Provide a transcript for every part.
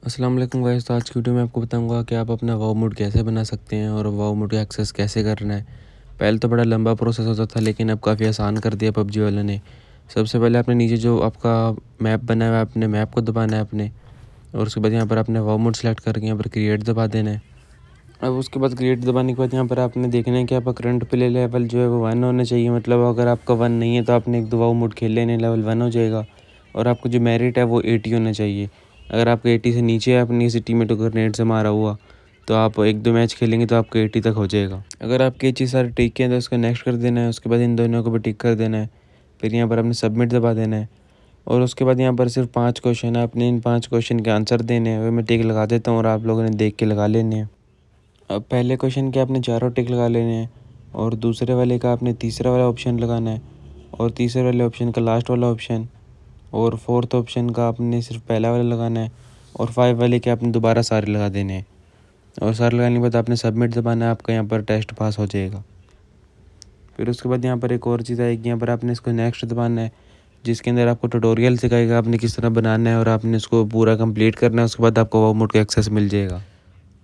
अस्सलाम वालेकुम गाइस। तो आज की वीडियो में आपको बताऊंगा कि आप अपना वाव मोड कैसे बना सकते हैं और वाव मोड का एक्सेस कैसे करना है। पहले तो बड़ा लंबा प्रोसेस होता था, लेकिन अब काफ़ी आसान कर दिया पबजी वालों ने। सबसे पहले आपने नीचे जो आपका मैप बना हुआ है, अपने मैप को दबाना है अपने, और उसके बाद यहाँ पर आपने वाव मोड सेलेक्ट करके यहाँ पर क्रिएट दबा देना है। अब उसके बाद क्रिएट दबाने के बाद यहाँ पर आपने देखना है कि आपका करंट प्ले लेवल जो है वो 1 होना चाहिए। मतलब अगर आपका 1 नहीं है तो आपने एक दो वाव मोड खेल लेने, लेवल 1 हो जाएगा। और आपको जो मेरिट है वो 80 होना चाहिए। अगर आपका 80 से नीचे है, अपनी किसी टीममेट को ग्रेनेड से मारा हुआ, तो आप एक दो मैच खेलेंगे तो आपका 80 तक हो जाएगा। अगर आपके ये चीज़ सारे टिक हैं तो उसको नेक्स्ट कर देना है। उसके बाद इन दोनों को भी टिक कर देना है। फिर यहाँ पर आपने सबमिट दबा देना है। और उसके बाद यहाँ पर सिर्फ 5 क्वेश्चन है, आपने इन 5 क्वेश्चन के आंसर देने हैं। वह मैं टिक लगा देता हूँ और आप लोगों ने देख के लगा लेने हैं। अब पहले क्वेश्चन के आपने चारों टिक लगा लेने हैं, और दूसरे वाले का आपने तीसरा वाला ऑप्शन लगाना है, और तीसरे वाले ऑप्शन का लास्ट वाला ऑप्शन, और फोर्थ ऑप्शन का आपने सिर्फ पहला वाला लगाना है, और 5 वाले के आपने दोबारा सारे लगा देने हैं। और सारे लगाने के बाद आपने सबमिट दबाना है, आपका यहाँ पर टेस्ट पास हो जाएगा। फिर उसके बाद यहाँ पर एक और चीज़ आएगी, यहाँ पर आपने इसको नेक्स्ट दबाना है, जिसके अंदर आपको ट्यूटोरियल सिखाएगा आपने किस तरह बनाना है, और आपने इसको पूरा कंप्लीट करना है। उसके बाद आपको वो मोड का एक्सेस मिल जाएगा।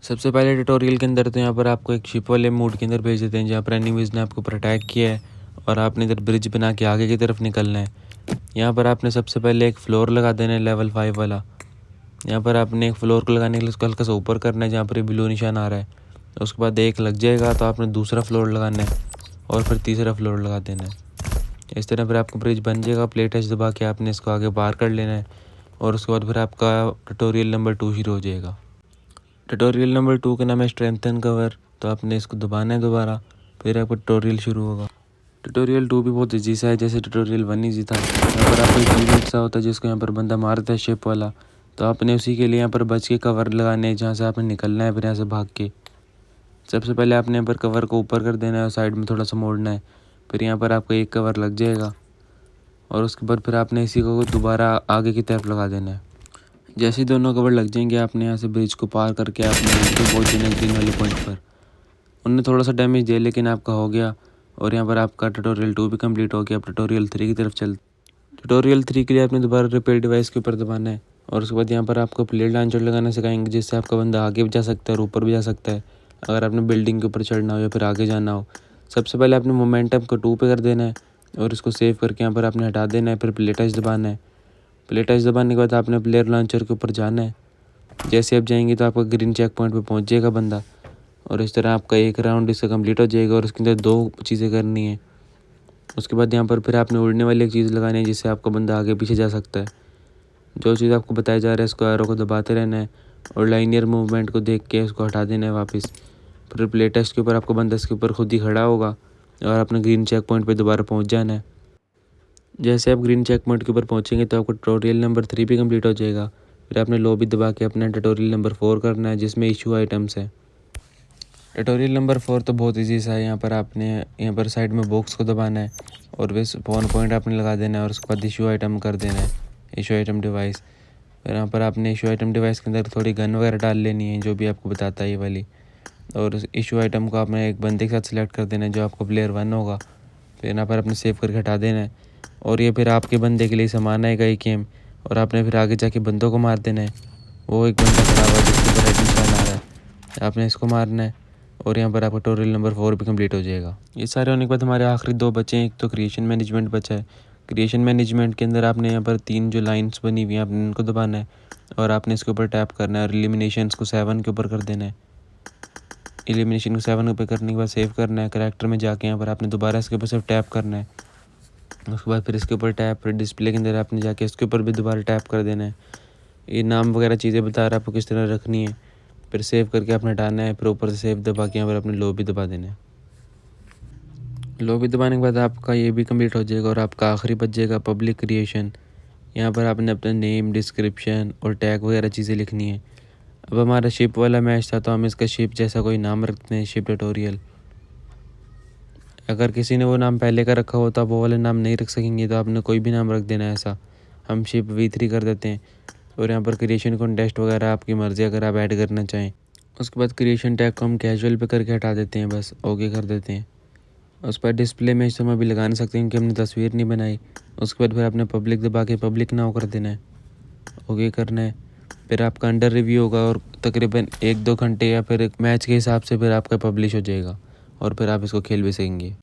सबसे पहले ट्यूटोरियल के अंदर तो यहाँ पर आपको एक शिप वाले मोड के अंदर भेज देते हैं, जहाँ पर एनिमीज़ ने आपको ऊपर अटैक किया है और आपने इधर ब्रिज बना के आगे की तरफ निकलना है। यहाँ पर आपने सबसे पहले एक फ्लोर लगा देना है, लेवल 5 वाला। यहाँ पर आपने एक फ्लोर को लगाने के लिए उसको हल्का सा ऊपर करना है, जहाँ पर ये ब्लू निशान आ रहा है। उसके बाद एक लग जाएगा तो आपने दूसरा फ्लोर लगाना है, और फिर तीसरा फ्लोर लगा देना है। इस तरह फिर आपका ब्रिज बन जाएगा। प्ले टच दबा के आपने इसको आगे पार कर लेना है, और उसके बाद फिर आपका ट्यूटोरियल नंबर 2 शुरू हो जाएगा। ट्यूटोरियल नंबर 2 का नाम है स्ट्रेंथन कवर। तो आपने इसको दबाना है दोबारा, फिर आपका ट्यूटोरियल शुरू होगा। ट्यूटोरियल 2 भी बहुत ईजी सा है, जैसे ट्यूटोरियल 1 ईजी था। यहाँ पर आपको एक टीममेट सा होता है जिसको यहाँ पर बंदा मारता है शिप वाला। तो आपने उसी के लिए यहाँ पर बच के कवर लगाने हैं, जहाँ से आपने निकलना है फिर यहाँ से भाग के। सबसे पहले आपने यहाँ पर कवर को ऊपर कर देना है और साइड में थोड़ा सा मोड़ना है। फिर यहाँ पर आपको एक कवर लग जाएगा, और उसके बाद फिर आपने इसी को दोबारा आगे की तरफ लगा देना है। जैसे ही दोनों कवर लग जाएंगे, आपने यहाँ से ब्रिज को पार करके आपने नीचे पहुँच जाना ग्रीन वाले पॉइंट पर। उनने थोड़ा सा डैमेज दिया, लेकिन आपका हो गया। और यहाँ पर आपका ट्यूटोरियल 2 भी कंप्लीट हो गया। आप ट्यूटोरियल 3 की तरफ चल। ट्यूटोरियल 3 के लिए आपने दोबारा रिपेयर डिवाइस के ऊपर दबाना है, और उसके बाद यहाँ पर आपको प्लेट लॉन्चर लगाना सिखाएंगे, जिससे आपका बंदा आगे भी जा सकता है और ऊपर भी जा सकता है, अगर आपने बिल्डिंग के ऊपर चढ़ना हो या फिर आगे जाना हो। सबसे पहले आपने मोमेंटम को 2 पे कर देना है, और इसको सेव करके यहाँ पर आपने हटा देना है। फिर प्ले टच दबाना है। प्ले टच दबाने के बाद आपने प्लेयर लॉन्चर के ऊपर जाना है। जैसे आप जाएंगे तो आपका ग्रीन चेक पॉइंट पे पहुंच जाएगा बंदा, और इस तरह आपका एक राउंड इसका कंप्लीट हो जाएगा। और उसके अंदर 2 चीज़ें करनी है। उसके बाद यहाँ पर फिर आपने उड़ने वाली एक चीज़ लगानी है, जिससे आपका बंदा आगे पीछे जा सकता है। जो चीज़ आपको बताया जा रहा है, इसको एरो को दबाते रहना है, और लाइनियर मूवमेंट को देख के उसको हटा देना है वापस। फिर प्ले टेस्ट के ऊपर आपको बंदा इसके ऊपर खुद ही खड़ा होगा, और अपने ग्रीन चेक पॉइंट पर दोबारा पहुँच जाना है। जैसे आप ग्रीन चेक पॉइंट के ऊपर पहुँचेंगे तो आपका ट्यूटोरियल नंबर 3 भी कंप्लीट हो जाएगा। फिर आपने लॉबी दबा के अपना ट्यूटोरियल नंबर 4 करना है, जिसमें इशू आइटम्स है। ट्यूटोरियल नंबर 4 तो बहुत इजी सा है। यहाँ पर साइड में बॉक्स को दबाना है, और वे स्पॉन पॉइंट आपने लगा देना है, और उसके बाद इशू आइटम कर देना है, इशू आइटम डिवाइस। फिर यहाँ पर आपने इशू आइटम डिवाइस के अंदर थोड़ी गन वगैरह डाल लेनी है, जो भी आपको बताता है ये वाली। और उस इशू आइटम को आपने एक बंदे के साथ सिलेक्ट कर देना है, जो आपको प्लेयर 1 होगा। फिर यहाँ पर आपने सेव करके हटा देना है, और ये फिर आपके बंदे के लिए सामान आएगा एक गेम, और आपने फिर आगे जाके बंदों को मार देना है। वो एक बंदा खड़ा हुआ है जिसके ऊपर हेड निशान आ रहा है, आपने इसको मारना है, और यहाँ पर आपका ट्यूटोरियल नंबर 4 भी कंप्लीट हो जाएगा। ये सारे होने के बाद हमारे आखिरी 2 बचे हैं। एक तो क्रिएशन मैनेजमेंट बचा है। क्रिएशन मैनेजमेंट के अंदर आपने यहाँ पर 3 जो लाइन्स बनी हुई हैं, आपने उनको दबाना है, और आपने इसके ऊपर टैप करना है, और एलिमिनेशंस को 7 के ऊपर कर देना है। एलिमिनेशन को 7 के ऊपर करने के बाद सेव करना है। करैक्टर में जाके यहाँ पर आपने दोबारा इसके ऊपर सिर्फ टैप करना है। उसके बाद फिर इसके ऊपर टैप, फिर डिस्प्ले के अंदर आपने जाके इसके ऊपर भी दोबारा टैप कर देना है। ये नाम वगैरह चीज़ें बता रहा है आपको किस तरह रखनी है। फिर सेव करके आपने हटाना है। फिर ऊपर से सेव दबा के यहाँ पर अपने लॉबी दबा देना है। लॉबी दबाने के बाद आपका ये भी कंप्लीट हो जाएगा, और आपका आखिरी बच जाएगा पब्लिक क्रिएशन। यहाँ पर आपने अपना नेम, डिस्क्रिप्शन और टैग वगैरह चीज़ें लिखनी है। अब हमारा शिप वाला मैच था, तो हम इसका शिप जैसा कोई नाम रखते हैं, शिप ट्यूटोरियल। अगर किसी ने वो नाम पहले का रखा हो तो आप वो वाला नाम नहीं रख सकेंगे, तो आपने कोई भी नाम रख देना है ऐसा। हम शिप V3 कर देते हैं। और यहाँ पर क्रिएशन कॉन्टेस्ट वगैरह आपकी मर्ज़ी, अगर आप ऐड करना चाहें। उसके बाद क्रिएशन टैग को हम कैजुअल पे करके हटा देते हैं, बस ओके कर देते हैं। उस पर डिस्प्ले में हम अभी लगा नहीं सकते क्योंकि हमने तस्वीर नहीं बनाई। उसके बाद फिर आपने पब्लिक दबा के पब्लिक नाउ कर देना है, ओके करना है। फिर आपका अंडर रिव्यू होगा और तकरीबन 1-2 घंटे या फिर एक मैच के हिसाब से फिर आपका पब्लिश हो जाएगा और फिर आप इसको खेल भी सकेंगे।